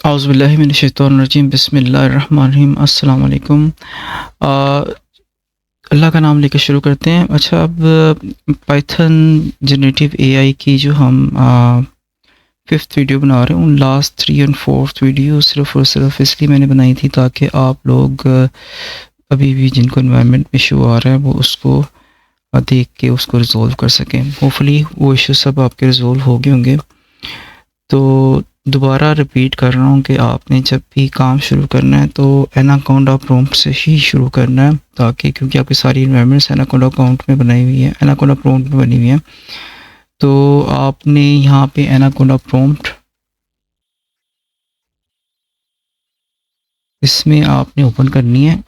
औज़ुबिल्लाहि मिनश्शैतानिर्रजीम बिस्मिल्लाहिर्रहमानिर्रहीम अस्सलाम वालेकुम। अल्लाह का नाम लेकर शुरू करते हैं। अच्छा, अब पाइथन जनरेटिव एआई की जो हम 5th वीडियो बना रहे हैं, उन लास्ट 3 एंड 4th वीडियो सिर्फ़ और सिर्फ़ इसलिए मैंने बनाई थी ताकि आप लोग अभी भी जिनको एनवायरनमेंट में इशू आ रहा है वो उसको देख के उसको रिज़ॉल्व कर सकें। होपफुली वो इशू सब आपके रिज़ॉल्व हो गए होंगे। तो दोबारा रिपीट कर रहा हूँ कि आपने जब भी काम शुरू करना है तो एनाकोंडा प्रॉम्प्ट से ही शुरू करना है, ताकि क्योंकि आपकी सारी इन्वायरमेंट्स एनाकोंडा अकाउंट में बनाई हुई है, एनाकोंडा प्रॉम्प्ट में बनी हुई है। तो आपने यहाँ पे एनाकोंडा प्रॉम्प्ट, इसमें आपने ओपन करनी है।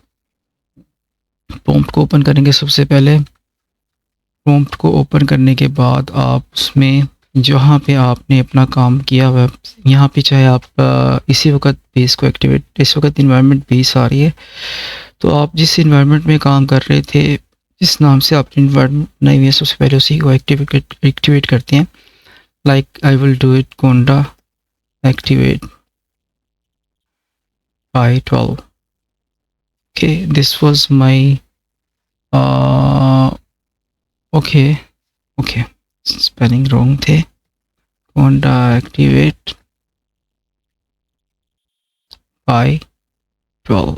प्रॉम्प्ट को ओपन करेंगे सबसे पहले। प्रॉम्प्ट को ओपन करने के बाद आप उसमें जहाँ पे आपने अपना काम किया हुआ है, यहाँ पे चाहे आप इसी वक्त बेस को एक्टिवेट, इस वक्त इन्वायरमेंट बेस आ रही है, तो आप जिस इन्वायरमेंट में काम कर रहे थे, जिस नाम से आपने इन्वायरमेंट बनाई हुई है, सबसे पहले उसी को एक्टिवेट करते हैं। Like I will do it Konda activate by 12। Okay, this was my okay okay, spelling wrong थे। Konda activate by 12।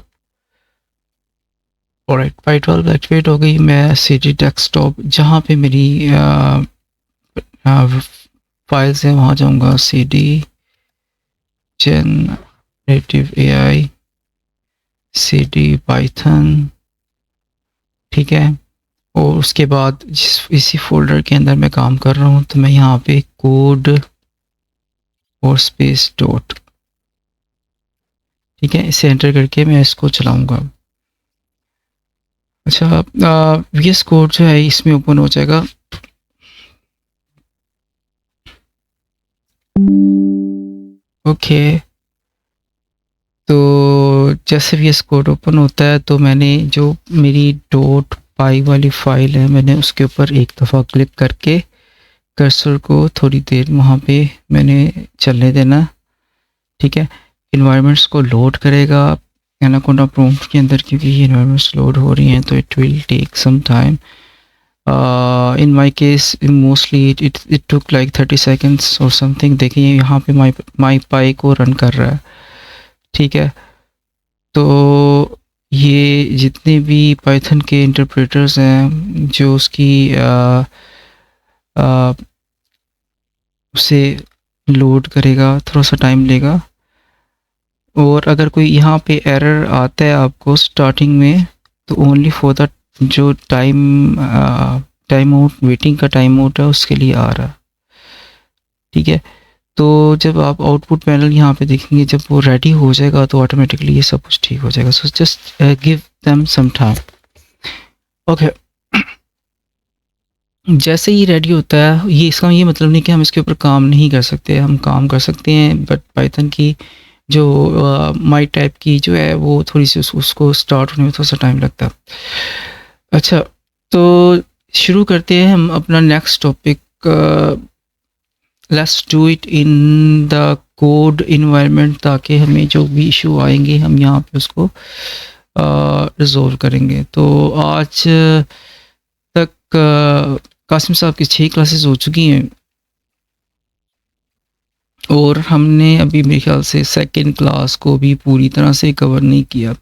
Alright, by 12 activate हो गई। मैं CD डेस्कटॉप जहाँ पे मेरी फाइल्स हैं वहाँ जाऊँगा। CD generative AI, CD Python, ठीक है। और उसके बाद इसी फोल्डर के अंदर मैं काम कर रहा हूँ, तो मैं यहाँ पे कोड और स्पेस डॉट, ठीक है, इसे एंटर करके मैं इसको चलाऊँगा। अच्छा, VS कोड जो है इसमें ओपन हो जाएगा। ओके, तो जैसे VS कोड ओपन होता है तो मैंने जो मेरी डॉट पाई वाली फाइल है, मैंने उसके ऊपर एक दफ़ा क्लिक करके कर्सर को थोड़ी देर वहाँ पे मैंने चलने देना, ठीक है। इन्वायरमेंट्स को लोड करेगा एनाकोंडा प्रॉम्प्ट के अंदर, क्योंकि ये इन्वायरमेंट्स लोड हो रही हैं तो it will take some time. In my case mostly it took like 30 seconds और समथिंग। देखिए यहाँ पे माई पाई को रन कर रहा है, ठीक है। तो ये जितने भी पाइथन के इंटरप्रेटर्स हैं जो उसकी उसे लोड करेगा, थोड़ा सा टाइम लेगा। और अगर कोई यहाँ पे एरर आता है आपको स्टार्टिंग में, तो ओनली फॉर द जो टाइम आउट, वेटिंग का टाइम आउट है उसके लिए आ रहा, ठीक है। तो जब आप आउटपुट पैनल यहाँ पे देखेंगे, जब वो रेडी हो जाएगा तो ऑटोमेटिकली ये सब कुछ ठीक हो जाएगा। So just give them some time. Okay, जैसे ही रेडी होता है, ये इसका ये मतलब नहीं कि हम इसके ऊपर काम नहीं कर सकते, हम काम कर सकते हैं, बट पाइथन की जो माई टाइप की जो है वो थोड़ी सी उसको स्टार्ट होने में थोड़ा सा टाइम लगता है। अच्छा, तो शुरू करते हैं हम अपना next topic. Let's do it in the code environment, ताकि हमें जो भी इशू आएंगे हम यहाँ पे उसको रिजॉल्व करेंगे। तो आज तक कासिम साहब की 6 क्लासेस हो चुकी हैं और हमने अभी मेरे ख्याल से सेकंड क्लास को भी पूरी तरह से कवर नहीं किया।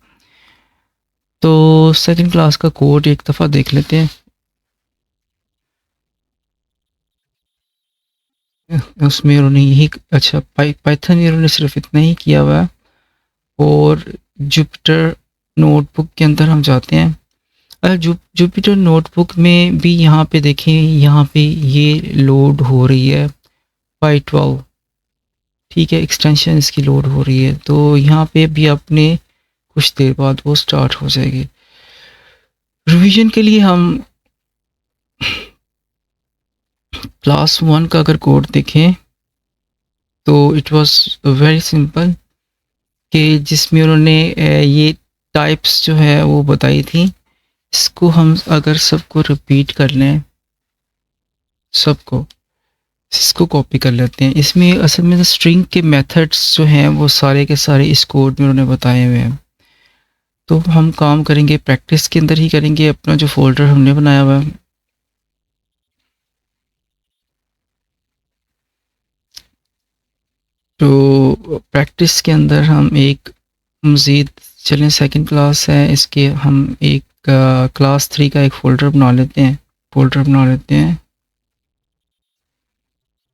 तो सेकंड क्लास का कोड एक दफ़ा देख लेते हैं। उसमें उन्होंने यही, अच्छा, पाइथन में उन्होंने सिर्फ इतना ही किया हुआ है। और जुपिटर नोटबुक के अंदर हम जाते हैं। जुपिटर नोटबुक में भी यहाँ पे देखें, यहाँ पे ये लोड हो रही है बाय 12, ठीक है, एक्सटेंशन इसकी लोड हो रही है। तो यहाँ पे भी अपने कुछ देर बाद वो स्टार्ट हो जाएगी। रिवीजन के लिए हम क्लास 1 का अगर कोड देखें तो इट वाज वेरी सिंपल, कि जिसमें उन्होंने ये टाइप्स जो है वो बताई थी। इसको हम अगर सबको रिपीट कर लें, सबको, इसको कॉपी कर लेते हैं। इसमें असल में स्ट्रिंग के मेथड्स जो हैं वो सारे के सारे इस कोड में उन्होंने बताए हुए हैं। तो हम काम करेंगे प्रैक्टिस के अंदर ही करेंगे, अपना जो फ़ोल्डर हमने बनाया हुआ है। तो प्रैक्टिस के अंदर हम एक मज़ीद चलें, सेकंड क्लास है, इसके हम एक क्लास 3 का एक फ़ोल्डर बना लेते हैं।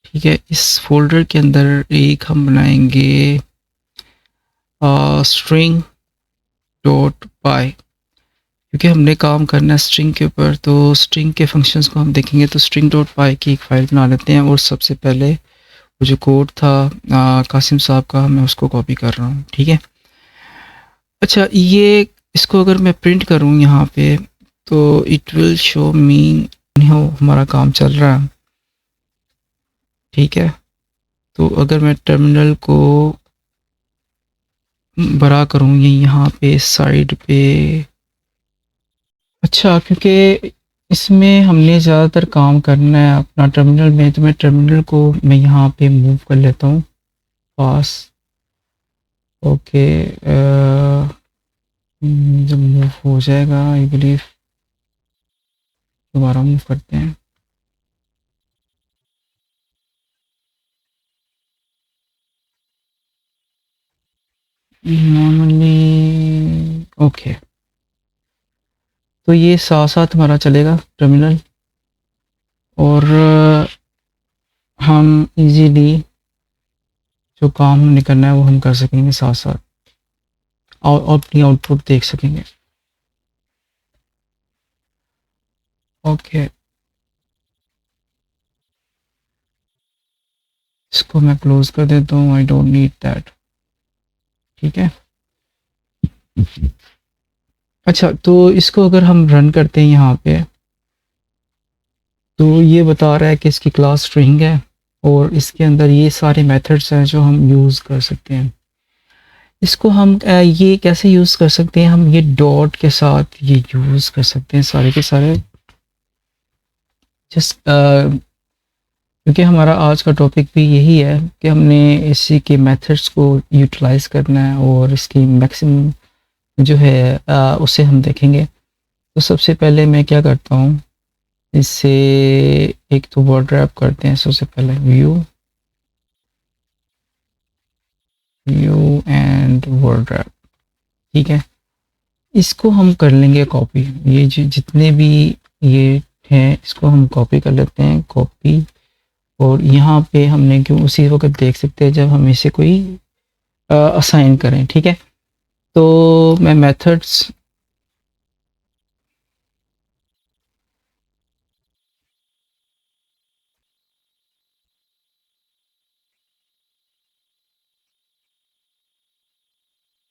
ठीक है, इस फ़ोल्डर के अंदर एक हम बनाएंगे स्ट्रिंग डॉट पाई, क्योंकि हमने काम करना है स्ट्रिंग के ऊपर, तो स्ट्रिंग के फंक्शंस को हम देखेंगे। तो स्ट्रिंग डॉट पाई की एक फ़ाइल बना लेते हैं, और सबसे पहले वो जो कोड था कासिम साहब का, मैं उसको कॉपी कर रहा हूँ। ठीक है, अच्छा, ये इसको अगर मैं प्रिंट करूँ यहाँ पे, तो इट विल शो मी हमारा काम चल रहा है। ठीक है, तो अगर मैं टर्मिनल को बड़ा करूँ ये यहाँ पे साइड पे, अच्छा, क्योंकि इसमें हमने ज़्यादातर काम करना है अपना टर्मिनल में, तो मैं टर्मिनल को मैं यहाँ पे मूव कर लेता हूँ पास। ओके, जब मूव हो जाएगा आई बिलीव, दोबारा मूव करते हैं। नॉर्मली ओके, तो ये साथ साथ हमारा चलेगा टर्मिनल, और हम इजीली जो काम हमने करना है वो हम कर सकेंगे साथ साथ, और अपनी आउटपुट देख सकेंगे। ओके, इसको मैं क्लोज कर देता हूँ, आई डोंट नीड दैट। ठीक है, अच्छा, तो इसको अगर हम रन करते हैं यहाँ पे, तो ये बता रहा है कि इसकी क्लास स्ट्रिंग है, और इसके अंदर ये सारे मेथड्स हैं जो हम यूज़ कर सकते हैं। इसको हम ये कैसे यूज़ कर सकते हैं, हम ये डॉट के साथ ये यूज़ कर सकते हैं सारे के सारे, जस्ट क्योंकि हमारा आज का टॉपिक भी यही है कि हमने इसी के मेथड्स को यूटिलाइज़ करना है, और इसकी मैक्सिमम जो है उसे हम देखेंगे। तो सबसे पहले मैं क्या करता हूँ, इससे एक तो वर्ड रैप करते हैं। सबसे पहले व्यू एंड वर्ड रैप। ठीक है, इसको हम कर लेंगे कॉपी, ये जो जितने भी ये हैं इसको हम कॉपी कर लेते हैं, कॉपी। और यहाँ पे हमने क्यों उसी वक्त देख सकते हैं जब हम इसे कोई असाइन करें। ठीक है, तो मैं मेथड्स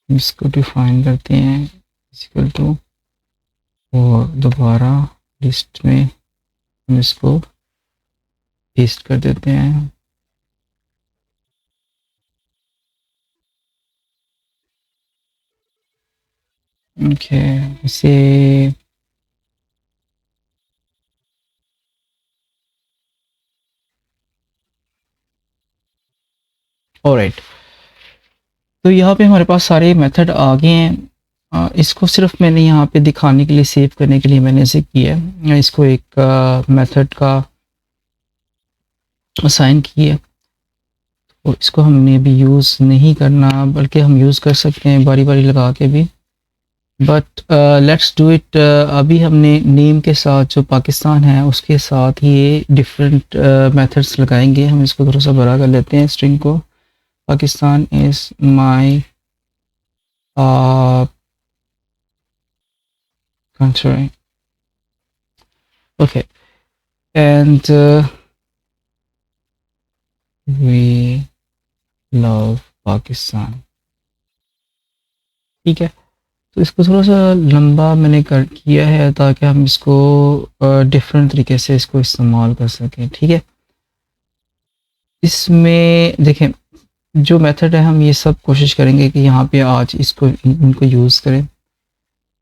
इसको डिफाइन करते हैं इक्वल टू, और दोबारा लिस्ट में हम इसको पेस्ट कर देते हैं। ओके, इसे ऑलराइट, तो यहाँ पे हमारे पास सारे मेथड आ गए हैं। इसको सिर्फ मैंने यहाँ पे दिखाने के लिए, सेव करने के लिए मैंने इसे किया है, इसको एक मेथड का असाइन किया, तो इसको हमने भी यूज़ नहीं करना, बल्कि हम यूज़ कर सकते हैं बारी बारी लगा के भी, बट लेट्स डू इट। अभी हमने नेम के साथ जो पाकिस्तान है उसके साथ ये डिफरेंट मेथड्स लगाएंगे। हम इसको थोड़ा सा बड़ा कर लेते हैं स्ट्रिंग को, Pakistan is my country. Okay, and we love Pakistan. ठीक है, तो इसको थोड़ा सा लंबा मैंने कर किया है ताकि हम इसको डिफरेंट तरीके से इसको इस्तेमाल कर सकें। ठीक है, इसमें देखें जो मेथड है हम ये सब कोशिश करेंगे कि यहाँ पे आज इसको इनको यूज़ करें।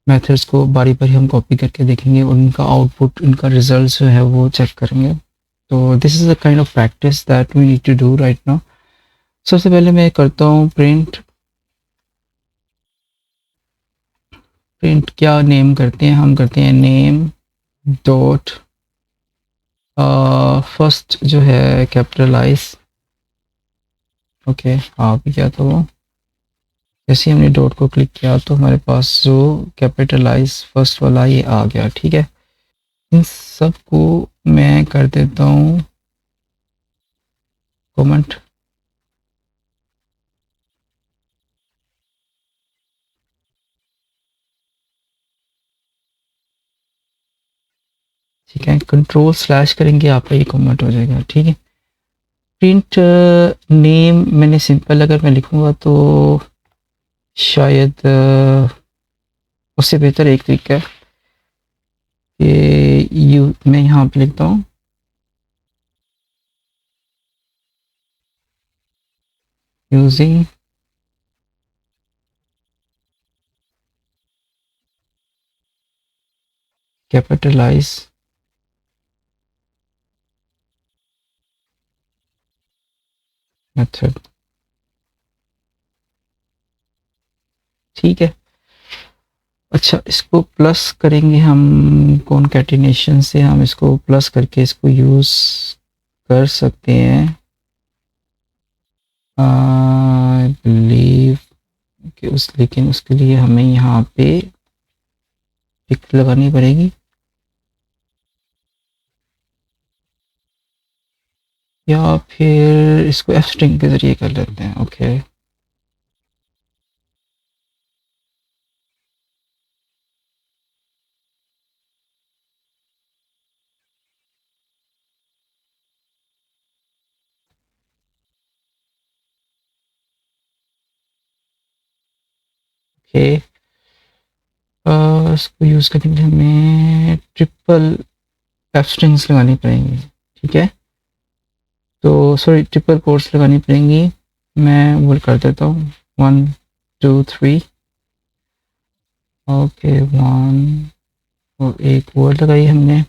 मेथड्स को बारी बारी हम कॉपी करके देखेंगे, और उनका आउटपुट, इनका रिजल्ट जो है वो चेक करेंगे। तो this is a kind of practice that we need to do right now. सबसे पहले मैं करता हूँ प्रिंट। प्रिंट क्या नेम करते हैं, हम करते हैं नेम डॉट फर्स्ट जो है कैपिटलाइज। ओके, आ भी गया था वो। जैसे ही हमने डॉट को क्लिक किया तो हमारे पास जो कैपिटलाइज फर्स्ट वाला ये आ गया। ठीक है, इन सब को मैं कर देता हूँ कमेंट। ठीक है, कंट्रोल स्लैश करेंगे, आपका ये कमेंट हो जाएगा। ठीक है, प्रिंट नेम मैंने सिंपल अगर मैं लिखूंगा तो शायद उससे बेहतर एक तरीका है कि मैं यहाँ पे लिखता हूँ यूजिंग कैपिटलाइज मेथड। ठीक है, अच्छा इसको प्लस करेंगे हम कॉन्कैटिनेशन से, हम इसको प्लस करके इसको यूज़ कर सकते हैं। आई बिलीव कि लेकिन उसके लिए हमें यहाँ पे टिक लगानी पड़ेगी, या फिर इसको एफ स्ट्रिंग के ज़रिए कर लेते हैं। ओके ओके, इसको यूज़ करने के लिए हमें ट्रिपल एफ स्ट्रिंग्स लगानी पड़ेंगी। ठीक है, तो सॉरी ट्रिपल कोट्स लगानी पड़ेंगी। मैं वो कर देता हूँ 1 2 3। ओके 1 और एक वर्ड लगाई हमने,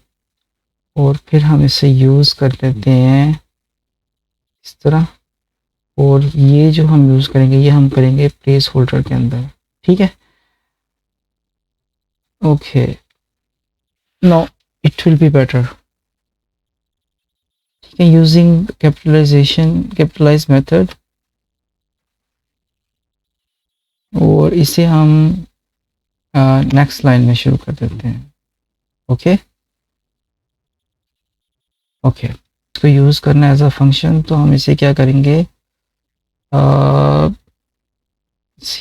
और फिर हम इसे यूज़ कर लेते हैं इस तरह। और ये जो हम यूज़ करेंगे ये हम करेंगे प्लेस होल्डर के अंदर। ठीक है, okay now it will be better. ठीक है, यूजिंग कैपिटलाइज मेथड, और इसे हम नेक्स्ट लाइन में शुरू कर देते हैं। ओके ओके, इसको यूज़ करना एज अ फंक्शन, तो हम इसे क्या करेंगे,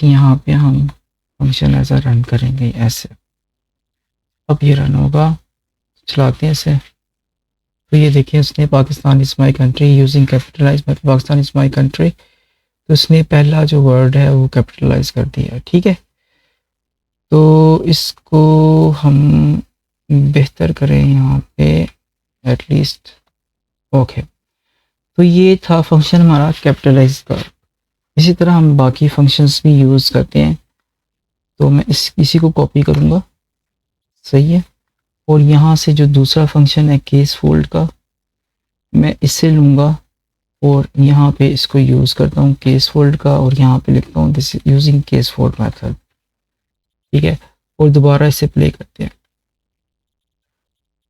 यहाँ पे हम फंक्शन एज अ रन करेंगे ऐसे। अब ये रन होगा, चलाते हैं इसे। तो ये देखिए उसने Pakistan is my country using capitalize method, Pakistan is my country, तो उसने पहला जो वर्ड है वो कैपिटलाइज कर दिया। ठीक है, तो इसको हम बेहतर करें यहाँ पे एटलीस्ट। ओके, तो ये था फंक्शन हमारा कैपिटलाइज का। इसी तरह हम बाकी फंक्शंस भी यूज़ करते हैं, तो मैं इसी को कॉपी करूँगा। सही है, और यहाँ से जो दूसरा फंक्शन है केस फोल्ड का, मैं इससे लूँगा और यहाँ पे इसको यूज़ करता हूँ केस फोल्ड का, और यहाँ पे लिखता हूँ this using case fold method. ठीक है, और दोबारा इसे प्ले करते हैं।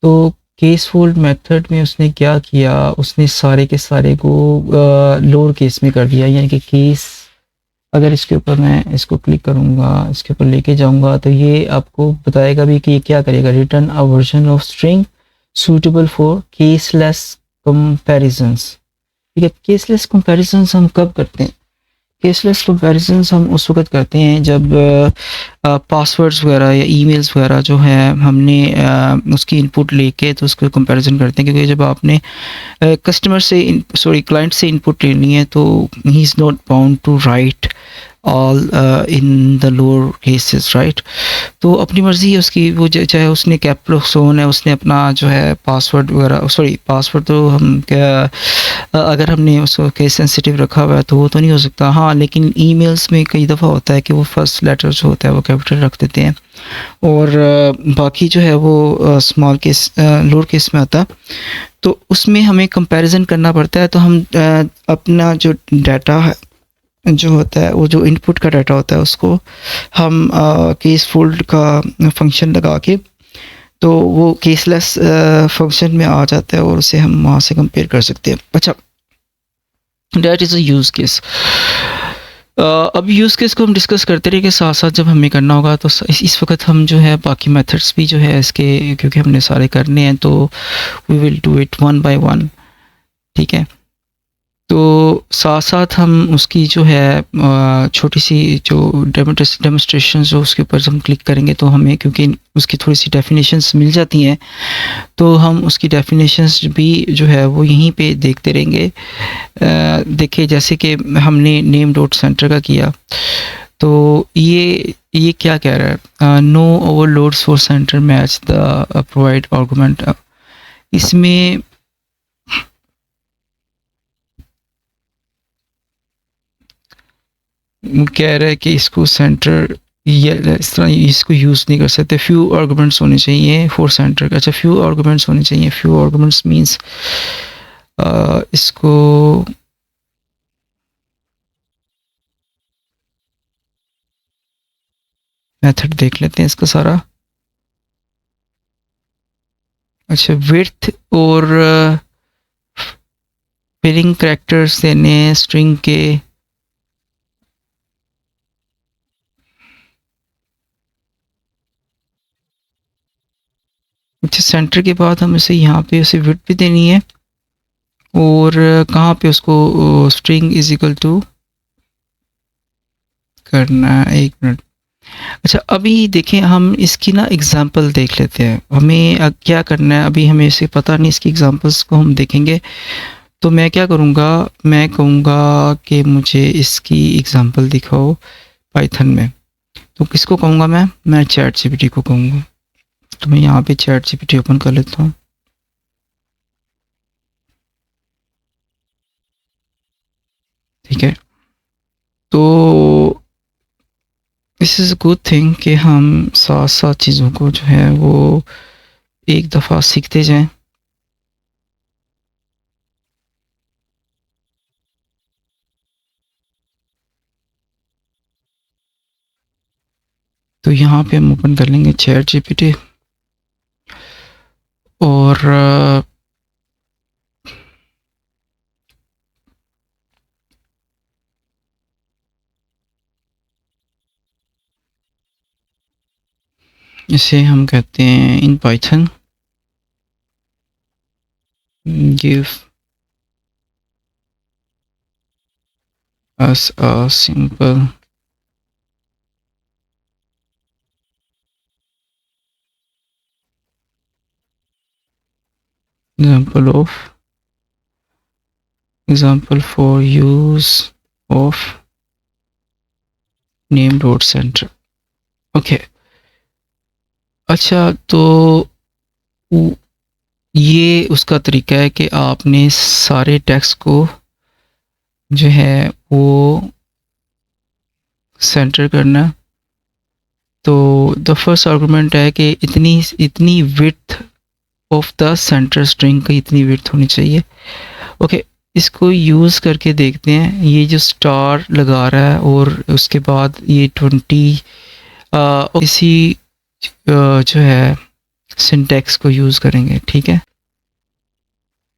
तो केस फोल्ड मेथड में उसने क्या किया, उसने सारे के सारे को लोअर केस में कर दिया, यानी कि केस, अगर इसके ऊपर मैं इसको क्लिक करूँगा, इसके ऊपर लेके जाऊँगा, तो ये आपको बताएगा भी कि ये क्या करेगा, return a version of string suitable for caseless comparisons. ठीक है, केसलेस कंपैरिजंस हम कब करते हैं, केसलेस कंपैरिजंस हम उस वक्त करते हैं जब पासवर्ड्स वगैरह या ईमेल्स वगैरह जो है हमने उसकी इनपुट लेके तो उसको कंपैरिजन करते हैं, क्योंकि जब आपने कस्टमर से सॉरी क्लाइंट से इनपुट लेनी है तो he is not bound to write all in the lower cases, right. तो अपनी मर्जी है उसकी, वो चाहे उसने कैप्लोक्सोन है, उसने अपना जो है पासवर्ड वगैरह, सॉरी पासवर्ड तो हम क्या, अगर हमने उसको केस सेंसिटिव रखा हुआ है तो वो तो नहीं हो सकता। हाँ, लेकिन ईमेल्स में कई दफ़ा होता है कि वो फर्स्ट लेटर जो होता है वो कैपिटल रख देते हैं, और बाकी जो है वो स्मॉल केस लोअर केस में आता है। तो उसमें हमें कंपैरिजन करना पड़ता है। तो हम अपना जो डाटा है जो होता है, वो जो इनपुट का डाटा होता है, उसको हम केस फोल्ड का फंक्शन लगा के, तो वो केसलेस फंक्शन में आ जाता है और उसे हम वहाँ से कंपेयर कर सकते हैं। अच्छा, that is a use case. अब यूज़ केस को हम डिस्कस करते रहेंगे साथ साथ, जब हमें करना होगा तो इस वक्त हम जो है बाकी मेथड्स भी जो है इसके, क्योंकि हमने सारे करने हैं, तो we will do it one by one, ठीक है। तो साथ-साथ हम उसकी जो है छोटी-सी जो डेमोन्स्ट्रेशन जो उसके ऊपर हम क्लिक करेंगे, तो हमें क्योंकि उसकी थोड़ी-सी डेफिनेशंस मिल जाती हैं, तो हम उसकी डेफिनेशंस भी जो है वो यहीं पे देखते रहेंगे। देखिए जैसे कि हमने नेम डॉट सेंटर का किया, तो ये क्या कह रहा है, no overloads for center match the provide argument. इसमें कह रहा है कि इसको सेंटर, ये इस तरह इसको यूज़ नहीं कर सकते, फ्यू आर्गुमेंट्स होने चाहिए फॉर सेंटर का। अच्छा, फ्यू आर्गुमेंट्स होने चाहिए, फ्यू आर्गुमेंट्स मींस इसको मेथड देख लेते हैं इसका सारा। अच्छा, विड्थ और फिलिंग कैरेक्टर्स देने स्ट्रिंग के। अच्छा, सेंटर के बाद हम इसे यहाँ पे उसे विड्थ भी देनी है, और कहाँ पे उसको स्ट्रिंग इज इक्वल टू करना है, एक मिनट। अच्छा, अभी देखें हम इसकी ना एग्जांपल देख लेते हैं। हमें क्या करना है, अभी हमें इसे पता नहीं, इसकी एग्जांपल्स को हम देखेंगे। तो मैं क्या करूँगा, मैं कहूँगा कि मुझे इसकी एग्जांपल दिखाओ पाइथन में। तो किसको कहूँगा मैं चैट जीपीटी को कहूँगा। तो मैं यहाँ पे चैट जीपीटी ओपन कर लेता हूँ। ठीक है, तो this is a good thing कि हम साथ साथ चीज़ों को जो है वो एक दफ़ा सीखते जाएं। तो यहाँ पे हम ओपन कर लेंगे चैट जीपीटी, और इसे हम कहते हैं in Python give us a simple example of example for use of name dot center। Okay, अच्छा, तो ये उसका तरीका है कि आपने सारे टेक्स्ट को जो है वो सेंटर करना। तो द फर्स्ट आर्गुमेंट है कि इतनी इतनी width of the centre string की इतनी विड्थ होनी चाहिए। ओके, इसको यूज़ करके देखते हैं। ये जो स्टार लगा रहा है और उसके बाद ये 20 इसी जो है सिंटैक्स को यूज़ करेंगे, ठीक है।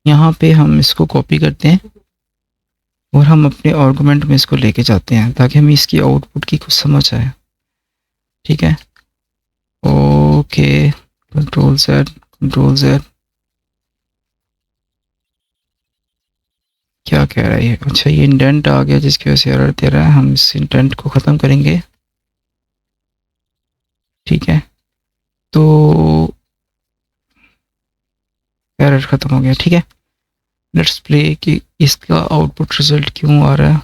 यहाँ पे हम इसको कॉपी करते हैं और हम अपने आर्गुमेंट में इसको लेके जाते हैं ताकि हमें इसकी आउटपुट की कुछ समझ आए, ठीक है। Okay, control Z, control Z, क्या कह रहा है ये। अच्छा, ये इंडेंट आ गया जिसकी वजह से एरर दे रहा है। हम इस इंडेंट को ख़त्म करेंगे, ठीक है। तो एरर ख़त्म हो गया, ठीक है। लेट्स प्ले, कि इसका आउटपुट रिजल्ट क्यों आ रहा है।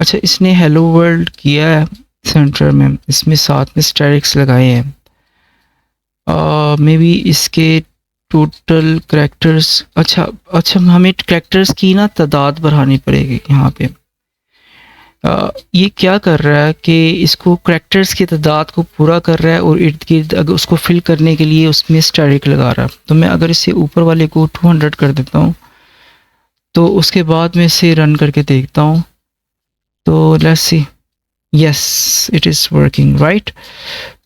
अच्छा, इसने हेलो वर्ल्ड किया है सेंटर में, इसमें साथ में स्टेरिक्स लगाए हैं। मे बी इसके टोटल करैक्टर्स, अच्छा अच्छा, हमें करैक्टर्स की ना तादाद बढ़ानी पड़ेगी यहाँ पे। ये क्या कर रहा है कि इसको करैक्टर्स की तादाद को पूरा कर रहा है और इर्द गिर्द अगर उसको फिल करने के लिए उसमें स्टैटिक लगा रहा है। तो मैं अगर इसे ऊपर वाले को 200 कर देता हूँ, तो उसके बाद मैं इसे रन करके देखता हूँ। तो let's see, yes it is working right.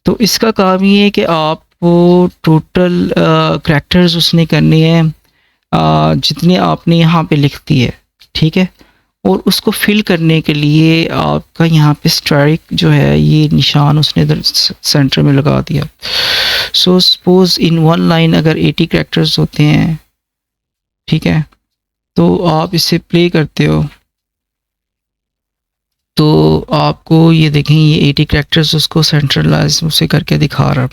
तो इसका काम ये है कि आपको टोटल करैक्टर्स उसने करने हैं जितने आपने यहाँ पे लिख दिए, ठीक है। और उसको फिल करने के लिए आपका यहाँ पे स्ट्राइक जो है ये निशान उसने इधर सेंटर में लगा दिया। So suppose in one line अगर 80 कैरेक्टर्स होते हैं, ठीक है, तो आप इसे प्ले करते हो तो आपको ये देखें ये 80 कैरेक्टर्स उसको सेंट्रलाइज उसे करके दिखा रहा।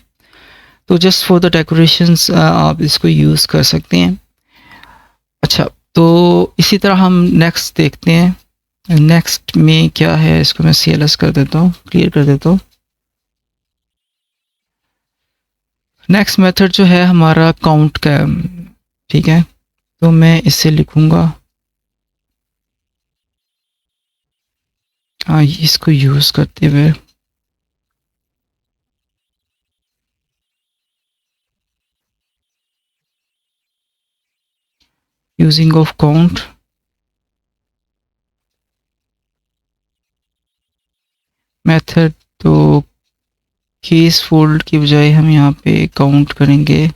तो जस्ट फॉर द डेकोरेशंस आप इसको यूज़ कर सकते हैं। अच्छा, तो इसी तरह हम नेक्स्ट देखते हैं। नेक्स्ट में क्या है, इसको मैं CLS कर देता हूँ, क्लियर कर देता हूँ। नेक्स्ट मेथड जो है हमारा काउंट का, ठीक है। तो मैं इसे लिखूँगा, हाँ इसको यूज़ करते हुए यूजिंग ऑफ काउंट मेथड। तो केस फोल्ड की बजाय हम यहाँ पे काउंट करेंगे।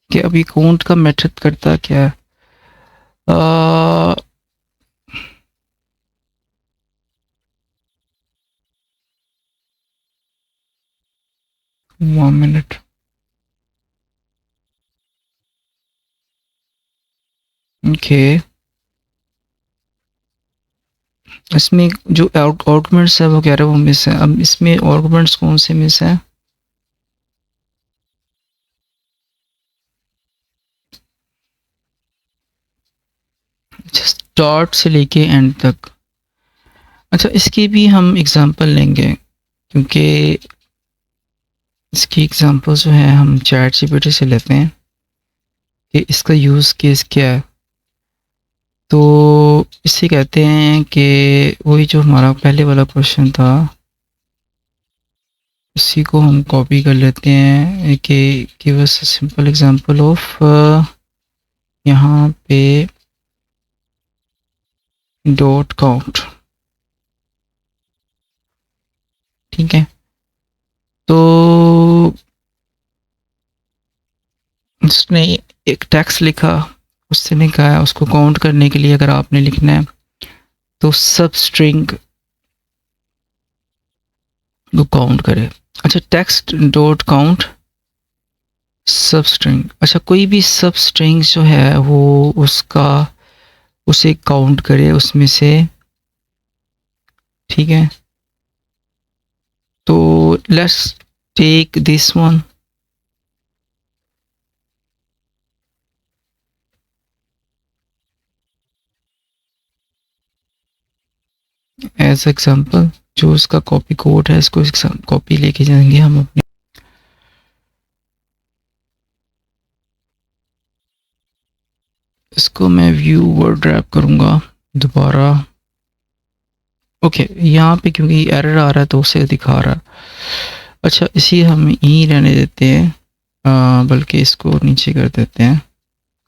कि अभी काउंट का मेथड करता क्या है, 1 मिनट। ओके, इसमें जो आर्गुमेंट्स है वो कह रहे हैं वो मिस है। अब इसमें आर्गुमेंट्स कौन से मिस है, स्टार्ट से लेके एंड तक। अच्छा, इसकी भी हम एग्जांपल लेंगे क्योंकि इसकी एग्जांपल जो है हम चैट जीपीटी से लेते हैं कि इसका यूज़ केस क्या है। तो इसे कहते हैं कि वही जो हमारा पहले वाला क्वेश्चन था, इसी को हम कॉपी कर लेते हैं कि give us a simple example of, यहाँ पे डॉट काउंट, ठीक है। तो उसने एक टेक्स्ट लिखा, उसने कहा उसको काउंट करने के लिए अगर आपने लिखना है तो सब स्ट्रिंग को काउंट करे। अच्छा, टेक्स्ट डॉट काउंट सब स्ट्रिंग। अच्छा, कोई भी सब स्ट्रिंग जो है वो उसका उसे काउंट करे उसमें से, ठीक है। तो let's take this one as example. जो उसका कॉपी कोड है इसको कॉपी लेके जाएंगे हम अपने, इसको मैं व्यू वर्ड रैप करूंगा दोबारा। ओके, यहाँ पे क्योंकि एरर आ रहा है तो उसे दिखा रहा है। अच्छा, इसी हम यहीं रहने देते हैं, बल्कि इसको नीचे कर देते हैं।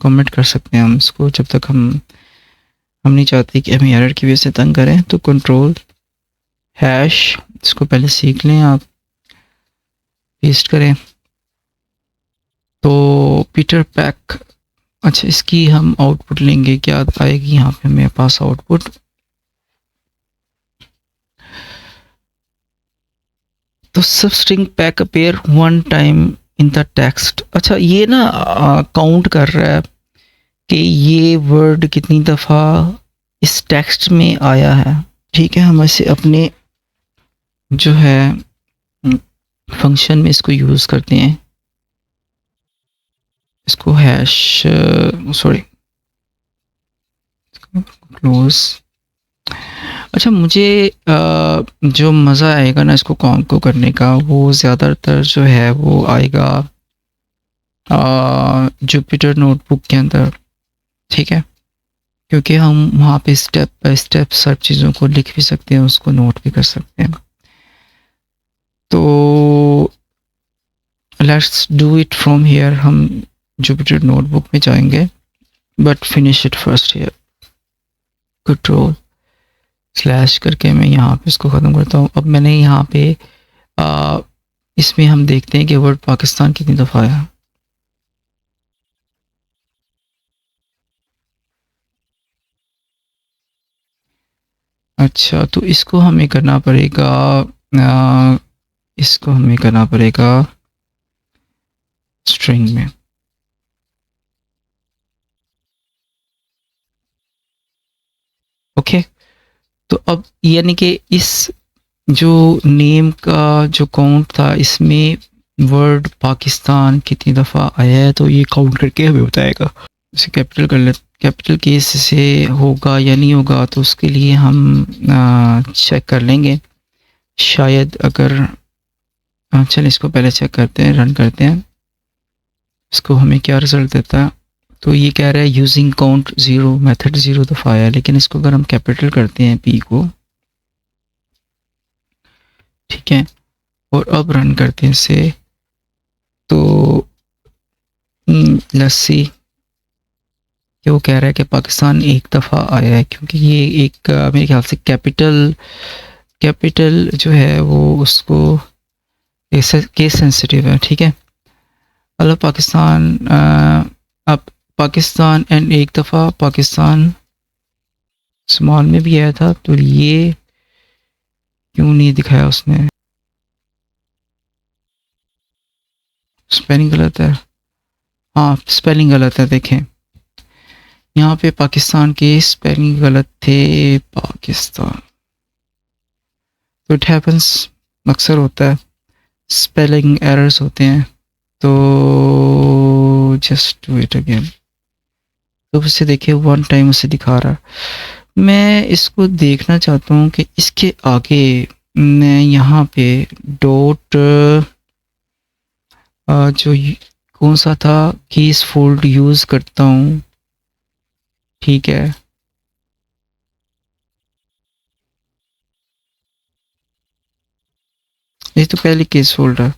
कमेंट कर सकते हैं हम इसको जब तक हम नहीं चाहते कि हमें एरर की वजह से तंग करें। तो कंट्रोल हैश, इसको पहले सीख लें आप, पेस्ट करें। तो पीटर पैक, अच्छा इसकी हम आउटपुट लेंगे, क्या आएगी यहाँ पे मेरे पास आउटपुट। तो सब string pack appear one time in the text. अच्छा, ये ना काउंट कर रहा है कि ये वर्ड कितनी दफ़ा इस टेक्स्ट में आया है, ठीक है। हम इसे अपने जो है फंक्शन में इसको यूज़ करते हैं, इसको हैश, सॉरी क्लोज। अच्छा, मुझे जो मज़ा आएगा ना इसको कॉन्को करने का, वो ज़्यादातर जो है वो आएगा जुपिटर नोटबुक के अंदर, ठीक है? क्योंकि हम वहाँ पे स्टेप बाय स्टेप सब चीज़ों को लिख भी सकते हैं, उसको नोट भी कर सकते हैं। तो let's do it from here. हम जुपिटर नोटबुक में जाएंगे, but finish it first here. Control slash करके मैं यहाँ पे इसको ख़त्म करता हूँ। अब मैंने यहाँ पे आ, इसमें हम देखते हैं कि वर्ड पाकिस्तान कितनी दफ़ा आया। अच्छा, तो इसको हमें करना पड़ेगा, आ, इसको हमें करना पड़ेगा स्ट्रिंग में। ओके, तो अब यानी कि इस जो नेम का जो काउंट था, इसमें वर्ड पाकिस्तान कितनी दफ़ा आया है, तो ये काउंट करके हमें बताएगा। इसे कैपिटल कर ले, कैपिटल केस से होगा या नहीं होगा, तो उसके लिए हम चेक कर लेंगे। शायद अगर चल इसको पहले चेक करते हैं, रन करते हैं, इसको हमें क्या रिजल्ट देता है। तो ये कह रहा है using count zero, method zero दफ़ा आया, लेकिन इसको अगर हम कैपिटल करते हैं पी को, ठीक है, और अब रन करते हैं इसे, तो लेट्स सी कि वो कह रहा है कि पाकिस्तान एक दफ़ा आया है, क्योंकि ये एक मेरे ख्याल से कैपिटल कैपिटल जो है वो उसको केस सेंसिटिव है, ठीक है। मतलब पाकिस्तान अब पाकिस्तान एंड एक दफ़ा पाकिस्तान स्मॉल में भी आया था, तो ये क्यों नहीं दिखाया उसने। स्पेलिंग गलत है, हाँ स्पेलिंग गलत है, देखें यहाँ पे पाकिस्तान के स्पेलिंग गलत थे, पाकिस्तान। तो इट हैपन्स, अक्सर होता है, स्पेलिंग एरर्स होते हैं। तो जस्ट डू इट अगेन। तो उसे देखिए वन टाइम उसे दिखा रहा है। मैं इसको देखना चाहता हूँ कि इसके आगे मैं यहाँ पे डॉट जो कौन सा था कीज फोल्ड यूज़ करता हूँ, ठीक है। ये तो पहले केस फोल्ड है।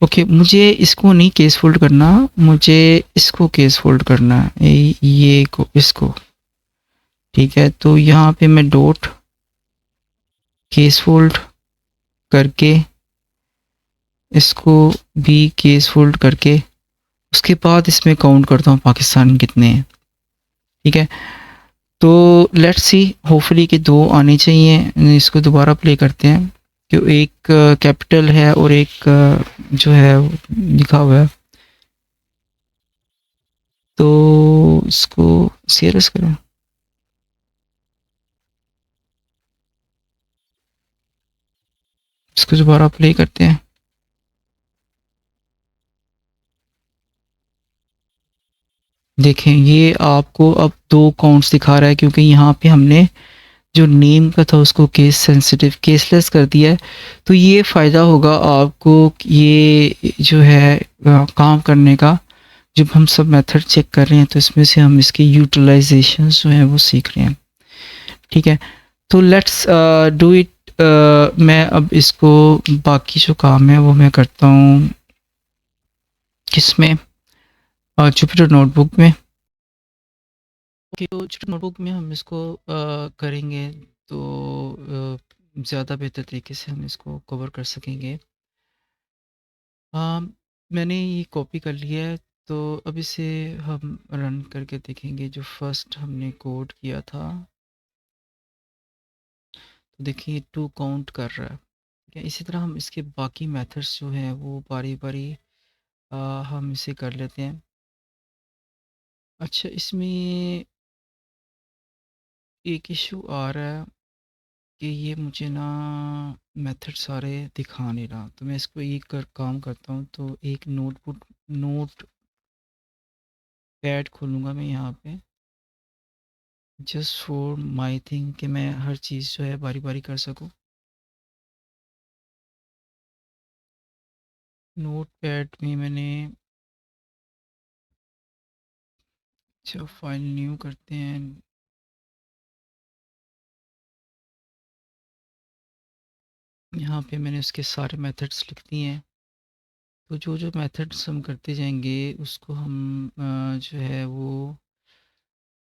ओके, मुझे इसको नहीं केस फोल्ड करना, मुझे इसको केस फोल्ड करना है, ये को इसको, ठीक है। तो यहाँ पे मैं डॉट केस फोल्ड करके इसको भी केस फोल्ड करके उसके बाद इसमें काउंट करता हूँ पाकिस्तान कितने हैं, ठीक है। तो लेट्स सी, होपफुली कि दो आने चाहिए। इसको दोबारा प्ले करते हैं, कि एक कैपिटल है और एक जो है लिखा हुआ है। तो इसको सीरियस करें, इसको दोबारा प्ले करते हैं। देखें ये आपको अब दो काउंट्स दिखा रहा है, क्योंकि यहाँ पे हमने जो नेम का था उसको केस सेंसिटिव केसलेस कर दिया है। तो ये फ़ायदा होगा आपको, ये जो है काम करने का। जब हम सब मेथड चेक कर रहे हैं तो इसमें से हम इसके यूटिलाइजेशन जो हैं वो सीख रहे हैं, ठीक है। तो लेट्स डू इट। मैं अब इसको बाकी जो काम है वो मैं करता हूँ किसमें, जुपिटर नोटबुक में। ओके, तो जुपिटर नोटबुक में हम इसको करेंगे, तो ज़्यादा बेहतर तरीके से हम इसको कवर कर सकेंगे। मैंने ये कॉपी कर लिया है, तो अब इसे हम रन करके देखेंगे। जो फर्स्ट हमने कोड किया था, तो देखिए टू काउंट कर रहा है, ठीक है। इसी तरह हम इसके बाकी मेथड्स जो हैं वो बारी बारी हम इसे कर लेते हैं। अच्छा, इसमें एक इशू आ रहा है कि ये मुझे ना मेथड सारे दिखा नहीं रहा, तो मैं इसको एक काम करता हूँ। तो एक नोट पैड खोलूँगा मैं यहाँ पे, जस्ट फॉर माय थिंग कि मैं हर चीज़ जो है बारी-बारी कर सकूँ। नोटपैड में मैंने अच्छा फाइल न्यू करते हैं। यहाँ पे मैंने उसके सारे मेथड्स लिख दिए हैं। तो जो-जो मेथड्स हम करते जाएँगे उसको हम जो है वो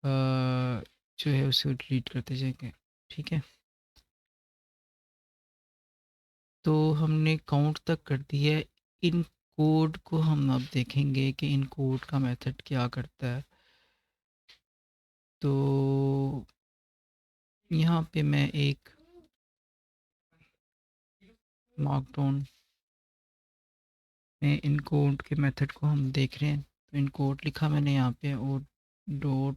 अ, जो है उसे डिलीट करते जाएँगे। ठीक है? तो हमने काउंट तक कर दिया है। इन कोड को हम अब देखेंगे कि इन कोड का मेथड क्या करता है। तो यहाँ पे मैं एक मार्कडाउन में इन कोड के मेथड को हम देख रहे हैं। तो इन कोड लिखा मैंने यहाँ पे और डॉट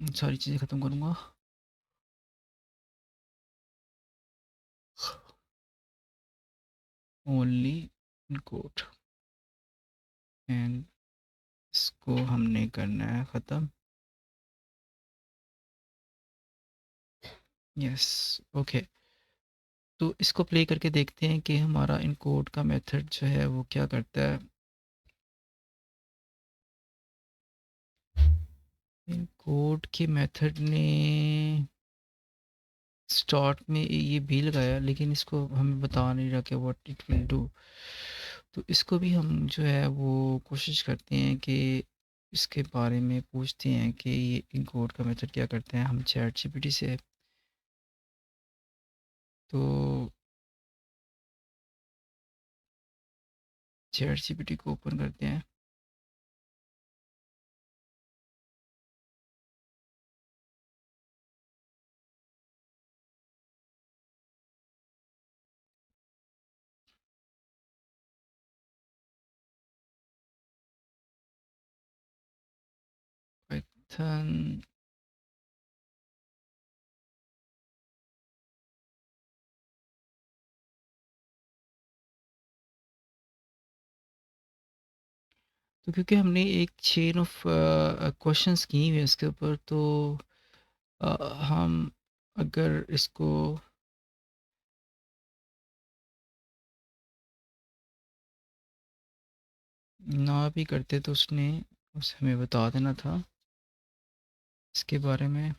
सारी चीज़ें ख़त्म करूँगा। ओनली इन कोड एंड इसको हमने करना है ख़त्म। Yes, okay. तो इसको प्ले करके देखते हैं कि हमारा इन कोड का मेथड जो है वो क्या करता है। इन कोड के मेथड ने स्टार्ट में ये भी लगाया लेकिन इसको हमें बता नहीं रहा कि व्हाट इट विल डू। तो इसको भी हम जो है वो कोशिश करते हैं कि इसके बारे में पूछते हैं कि ये इन कोड का मेथड क्या करते हैं हम चैट जीपीटी से। तो चैट जीपीटी को ओपन करते हैं। पाइथन तो क्योंकि हमने एक चेन ऑफ क्वेश्चंस की हुई है इसके ऊपर तो हम अगर इसको ना भी करते तो उसने उसे हमें बता देना था इसके बारे में।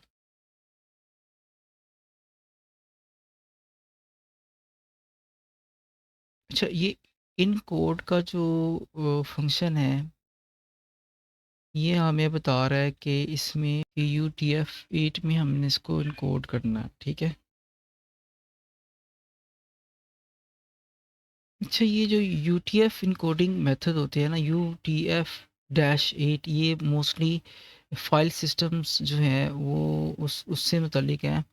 अच्छा, ये इन कोड का जो फंक्शन है ये हमें बता रहा है कि इसमें UTF-8 में हमने इसको इनकोड करना है। ठीक है। अच्छा, ये जो UTF इनकोडिंग मेथड होते हैं ना, UTF-8, ये मोस्टली फाइल सिस्टम्स जो हैं वो उस उससे मुतल्लिक हैं।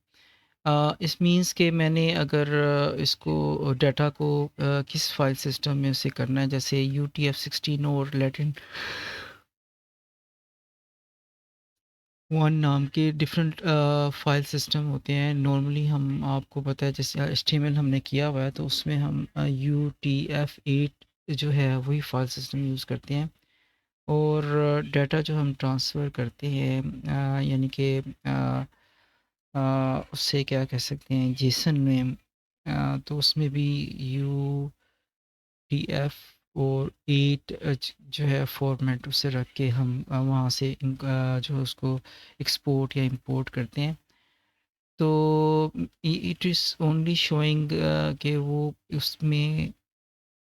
इस मीन्स के मैंने अगर इसको डाटा को किस फाइल सिस्टम में से करना है, जैसे UTF-16 और लैटिन वन नाम के डिफरेंट फाइल सिस्टम होते हैं। नॉर्मली हम आपको पता है जैसे HTML हमने किया हुआ है तो उसमें हम UTF-8 जो है वही फाइल सिस्टम यूज़ करते हैं। और डाटा जो हम ट्रांसफ़र करते हैं यानी कि उससे क्या कह सकते हैं जेसन में, तो उसमें भी UTF और 8 जो है फॉर्मेट उसे रख के हम वहाँ से जो उसको एक्सपोर्ट या इंपोर्ट करते हैं। तो इट इज़ ओनली शोइंग कि वो उसमें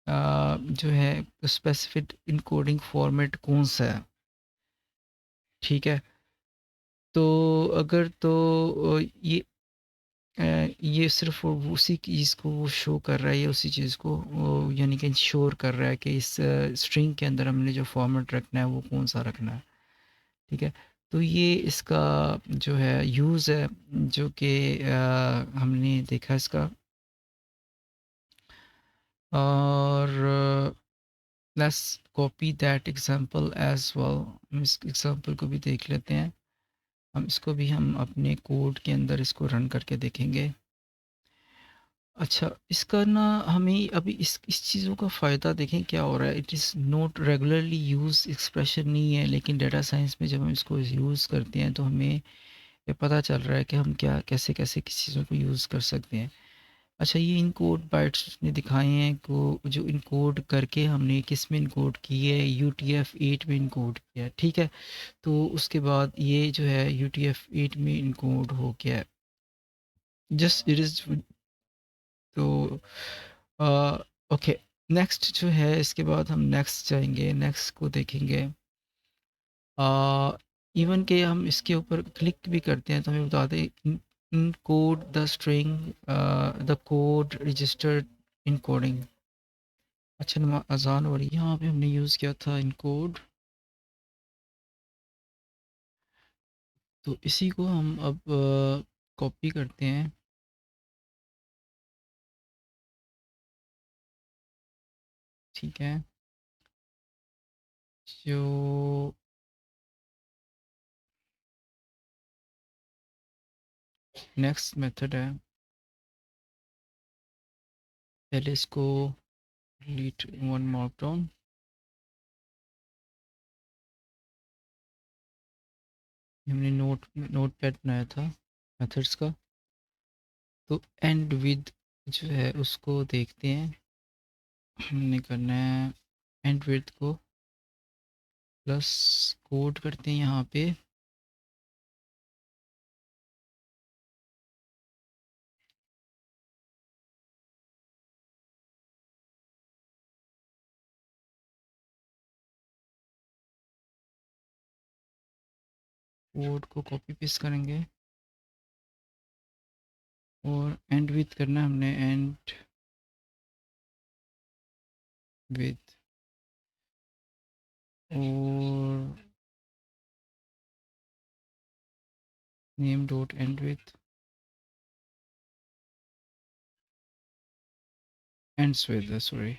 जो है स्पेसिफिक इनकोडिंग फॉर्मेट कौन सा है। ठीक है। तो अगर तो ये सिर्फ़ वो उसी चीज़ को वो शो कर रहा है या उसी चीज़ को वो यानी कि इंश्योर कर रहा है कि इस स्ट्रिंग के अंदर हमने जो फॉर्मेट रखना है वो कौन-सा रखना है। ठीक है। तो ये इसका जो है यूज़ है जो कि हमने देखा इसका। और let's copy that example as well. हम इस एग्ज़ाम्पल को भी देख लेते हैं। हम इसको भी हम अपने कोड के अंदर इसको रन करके देखेंगे। अच्छा, इसका ना हमें अभी इस चीज़ों का फ़ायदा देखें क्या हो रहा है। It is not regularly use expression नहीं है, लेकिन डेटा साइंस में जब हम इसको यूज़ करते हैं तो हमें ये पता चल रहा है कि हम क्या कैसे-कैसे किस चीज़ों को यूज़ कर सकते हैं। अच्छा, ये इनकोड बाइट्स उसने दिखाए हैं को जो इनकोड करके हमने किस में इनकोड की है, यूटीएफ-8 में इनकोड किया है, ठीक है? तो उसके बाद ये जो है यूटीएफ-8 में इनकोड हो गया है। जस्ट इट इज़ तो ओके, नेक्स्ट जो है इसके बाद हम नेक्स्ट जाएँगे, नेक्स्ट को देखेंगे। इवन कि हम इसके ऊपर क्लिक भी करते हैं तो हमें बता दें encode the string the code registered encoding. अच्छा, नमा अज़ान हो रही है, यहाँ पे हमने यूज़ किया था इनकोड। तो इसी को हम अब कॉपी करते हैं। ठीक है, जो नेक्स्ट मेथड है, पहले इसको डिलीट वन मार्कडाउन। हमने नोटपैड बनाया था मेथड्स का। तो एंड विद जो है उसको देखते हैं। हमने करना है एंड विड्थ को प्लस कोड करते हैं यहाँ पे। कोड को कॉपी पेस्ट करेंगे और एंड विथ करना है हमने एंड विथ और name dot and with ends with, sorry,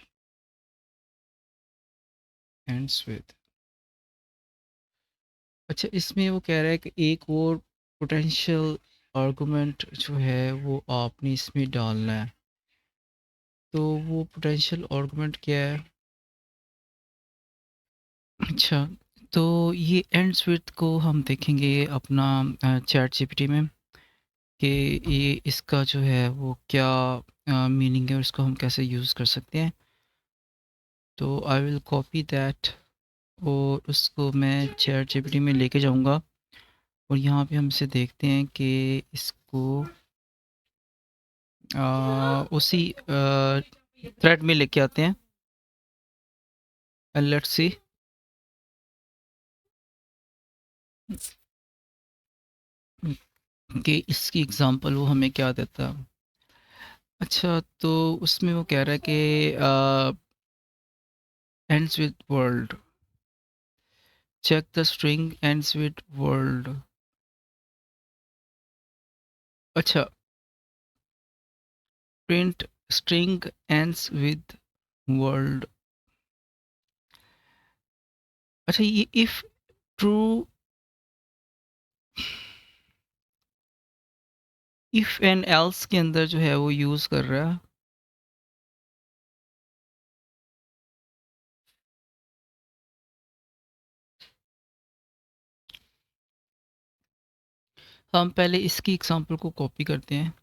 ends with. अच्छा, इसमें वो कह रहा है कि एक और पोटेंशियल आर्गुमेंट जो है वो आपने इसमें डालना है। तो वो पोटेंशियल आर्गुमेंट क्या है? अच्छा, तो ये एंड्स विथ को हम देखेंगे अपना चैट जीपीटी में कि ये इसका जो है वो क्या मीनिंग है और इसको हम कैसे यूज़ कर सकते हैं। तो आई विल कॉपी दैट और उसको मैं चैट जीपीटी में लेके जाऊंगा और यहाँ पे हम इसे देखते हैं कि इसको उसी थ्रेड में लेके आते हैं। लेट्स सी कि इसकी एग्जांपल वो हमें क्या देता है। अच्छा, तो उसमें वो कह रहा है कि ends with world, check the string ends with world. अच्छा, print string ends with world. अच्छा, ये if true, if and else के अंदर जो है वो यूज कर रहा है। हम पहले इसकी एग्जांपल को कॉपी करते हैं।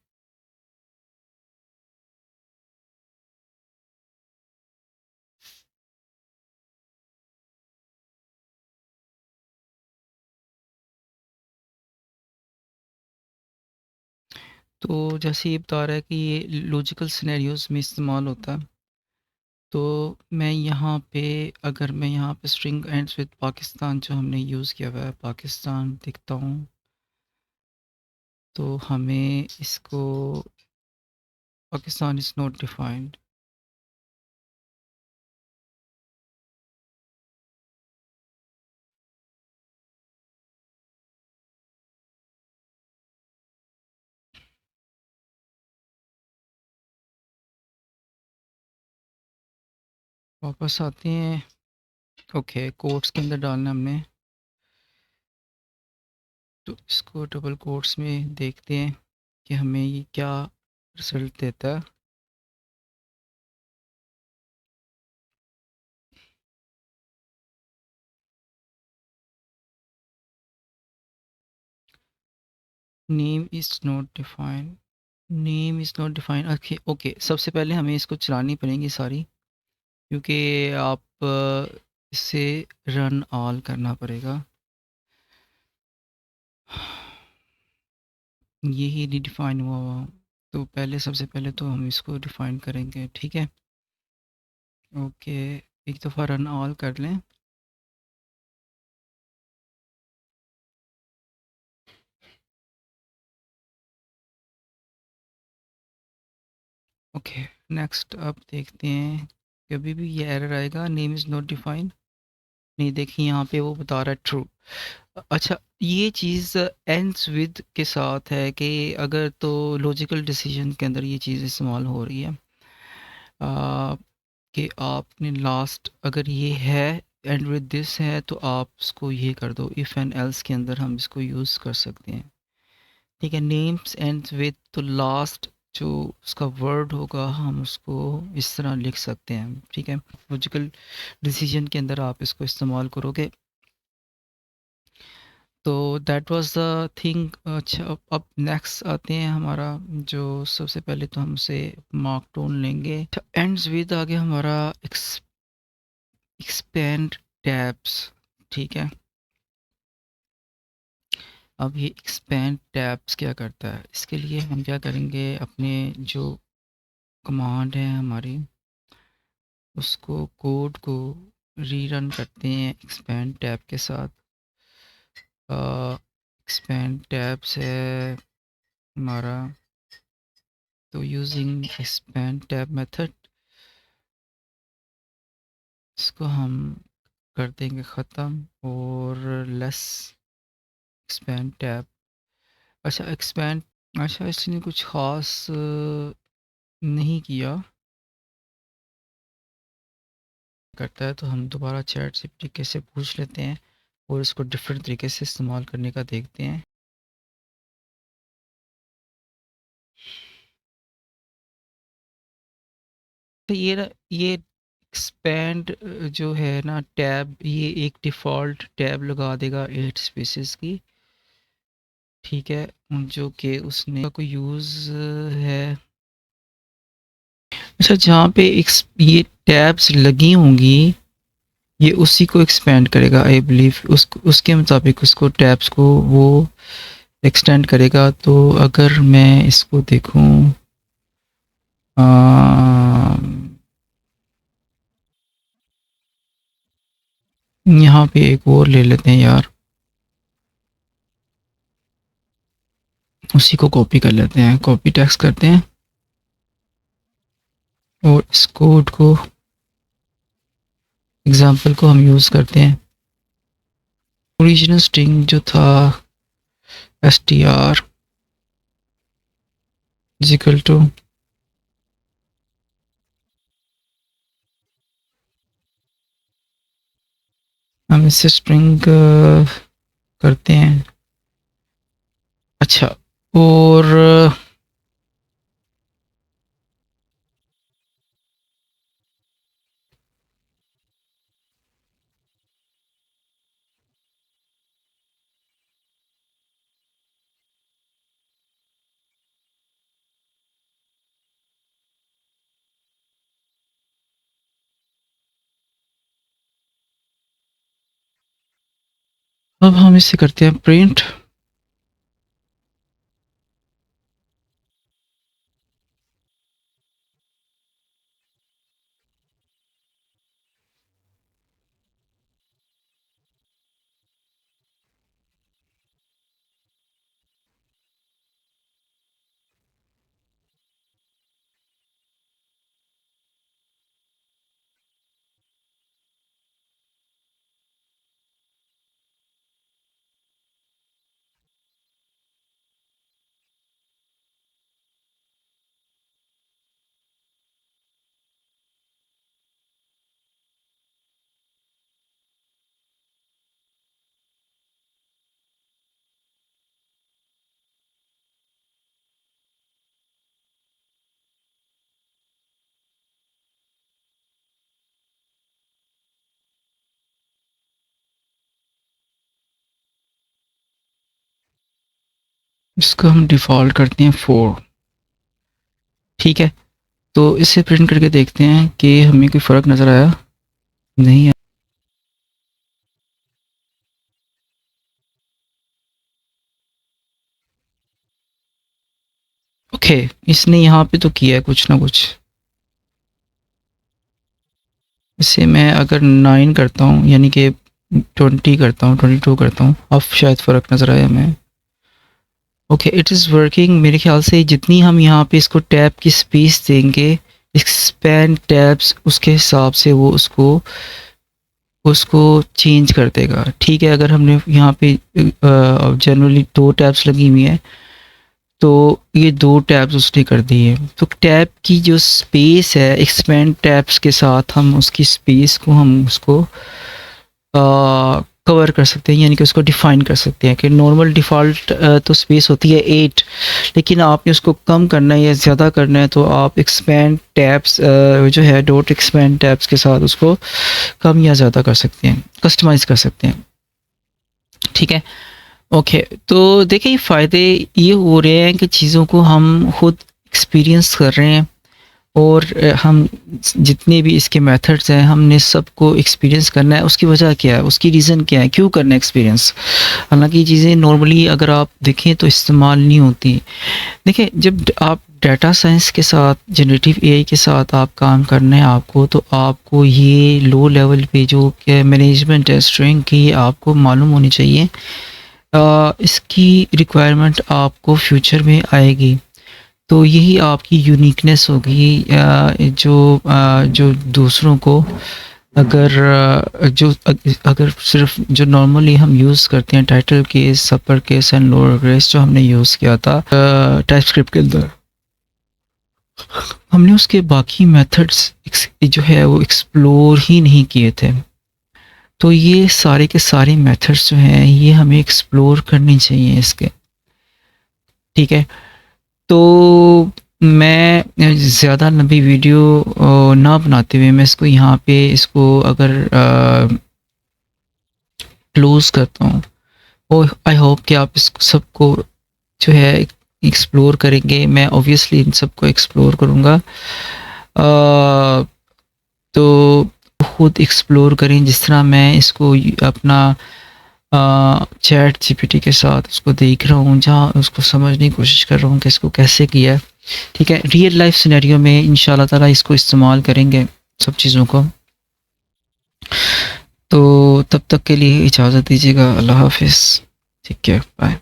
तो जैसे ये बता रहा है कि ये लॉजिकल सिनेरियोज में इस्तेमाल होता है। तो मैं यहाँ पे अगर मैं यहाँ पे स्ट्रिंग एंड्स विद पाकिस्तान जो हमने यूज़ किया हुआ है पाकिस्तान दिखता हूँ, तो हमें इसको पाकिस्तान इज़ नॉट डिफाइंड। वापस आते हैं। ओके, कोट्स के अंदर डालना हमने, तो इसको डबल कोट्स में देखते हैं कि हमें ये क्या रिजल्ट देता है। Name is not defined, name is not defined. Okay okay, सबसे पहले हमें इसको चलानी पड़ेंगी सारी, क्योंकि आप इसे रन ऑल करना पड़ेगा। ये ही डिफाइन हुआ, तो पहले सबसे पहले तो हम इसको डिफाइन करेंगे, ठीक है। ओके, एक दफ़ा रन ऑल कर लें। ओके, नेक्स्ट अब देखते हैं, कभी भी ये एरर आएगा नेम इज़ नॉट डिफाइंड। नहीं, देखिए यहाँ पे वो बता रहा है ट्रू। अच्छा, ये चीज़ एंड्स विद के साथ है कि अगर तो लॉजिकल डिसीजन के अंदर ये चीज़ इस्तेमाल हो रही है, कि आपने लास्ट अगर ये है एंड विद दिस है तो आप इसको ये कर दो, इफ़ एंड एल्स के अंदर हम इसको यूज़ कर सकते हैं, ठीक है। नेम्स एंड्स विद, तो लास्ट जो उसका वर्ड होगा हम उसको इस तरह लिख सकते हैं, ठीक है। लॉजिकल डिसीजन के अंदर आप इसको इस्तेमाल करोगे, तो दैट वाज द थिंग। अच्छा, अब नेक्स्ट आते हैं हमारा, जो सबसे पहले तो हम उसे मार्क टोन लेंगे। एंड्स विद आगे हमारा एक्सपेंड टैब्स, ठीक है। अब ये एक्सपेंड टैब्स क्या करता है, इसके लिए हम क्या करेंगे, अपने जो कमांड है हमारी, उसको कोड को रीरन करते हैं एक्सपेंड टैब के साथ। एक्सपेंड टैब्स है हमारा, तो यूजिंग एक्सपेंड टैब मेथड इसको हम कर देंगे ख़त्म, और लेस एक्सपेंड टैब। अच्छा एक्सपेंड, अच्छा इसने कुछ ख़ास नहीं किया करता है, तो हम दोबारा चैट जीपीटी से पूछ लेते हैं और इसको डिफरेंट तरीके से इस्तेमाल करने का देखते हैं। तो ये एक्सपेंड जो है ना टैब, ये एक डिफ़ॉल्ट टैब लगा देगा 8 स्पेसेस की, ठीक है, जो कि उसने कोई यूज़ है। अच्छा, जहाँ पे ये टैब्स लगी होंगी, ये उसी को एक्सपेंड करेगा आई बिलीव, उसके मुताबिक उसको टैब्स को वो एक्सटेंड करेगा। तो अगर मैं इसको देखूं, यहाँ पे एक और ले लेते हैं यार, उसी को कॉपी कर लेते हैं, कॉपी टेक्स्ट करते हैं और इस कोड को, एग्जांपल को हम यूज़ करते हैं। ओरिजिनल स्ट्रिंग जो था str इज इक्वल टू, हम इससे स्ट्रिंग करते हैं। अच्छा, और अब हम इसे करते हैं प्रिंट। इसको हम डिफ़ॉल्ट करते हैं 4। ठीक है, तो इसे प्रिंट करके देखते हैं कि हमें कोई फ़र्क नज़र आया? नहीं। ओके, इसने यहाँ पे तो किया है कुछ ना कुछ। इसे मैं अगर 9 करता हूँ, यानी कि 20 करता हूँ, 22 करता हूँ, अब शायद फ़र्क नज़र आए हमें। Okay, it is working. मेरे ख्याल से जितनी हम यहाँ पे इसको टैब की स्पेस देंगे, एक्सपैंड टैब्स, उसके हिसाब से वो उसको उसको चेंज कर देगा। ठीक है, अगर हमने यहाँ पे जनरली 2 टैब्स लगी हुई हैं, तो ये 2 टैब्स उसने कर दिए। तो टैब की जो स्पेस है, एक्सपैंड टैब्स के साथ हम उसकी स्पेस को हम उसको कवर कर सकते हैं, यानी कि उसको डिफ़ाइन कर सकते हैं कि नॉर्मल डिफ़ॉल्ट तो स्पेस होती है 8, लेकिन आपने उसको कम करना है या ज़्यादा करना है, तो आप एक्सपैंड टैब्स जो है डॉट एक्सपैंड टैब्स के साथ उसको कम या ज़्यादा कर सकते हैं, कस्टमाइज़ कर सकते हैं। ठीक है, ओके। तो देखिए, ये फ़ायदे ये हो रहे हैं कि चीज़ों को हम खुद एक्सपीरियंस कर रहे हैं, और हम जितने भी इसके मेथड्स हैं, हमने सबको एक्सपीरियंस करना है। उसकी वजह क्या है, उसकी रीज़न क्या है, क्यों करना है एक्सपीरियंस? हालाँकि ये चीज़ें नॉर्मली अगर आप देखें तो इस्तेमाल नहीं होती। देखिए, जब आप डाटा साइंस के साथ, जनरेटिव एआई के साथ आप काम करना है आपको, तो आपको ये लो लेवल पे जो कि मैनेजमेंट है स्ट्रिंग की, आपको मालूम होनी चाहिए। इसकी रिक्वायरमेंट आपको फ्यूचर में आएगी। तो यही आपकी यूनिकनेस होगी, जो दूसरों को, अगर अगर सिर्फ जो नॉर्मली हम यूज़ करते हैं title case, upper case and lower case, जो हमने यूज़ किया था टाइपस्क्रिप्ट के अंदर, हमने उसके बाकी मेथड्स जो है वो एक्सप्लोर ही नहीं किए थे। तो ये सारे के सारे मेथड्स जो हैं, ये हमें एक्सप्लोर करने चाहिए इसके। ठीक है, तो मैं ज़्यादा लंबी वीडियो ना बनाते हुए मैं इसको यहाँ पे इसको अगर क्लोज़ करता हूँ, और आई होप कि आप इस सबको जो है एक्सप्लोर करेंगे। मैं ऑब्वियसली इन सबको एक्सप्लोर करूँगा। तो खुद एक्सप्लोर करें, जिस तरह मैं इसको अपना चैट जीपीटी के साथ उसको देख रहा हूँ, जहाँ उसको समझने की कोशिश कर रहा हूँ कि इसको कैसे किया है। ठीक है, रियल लाइफ सिनेरियो में इंशाल्लाह ताला इसको इस्तेमाल करेंगे सब चीज़ों को। तो तब तक के लिए इजाज़त दीजिएगा। अल्लाह हाफ़िज़। ठीक है, बाय।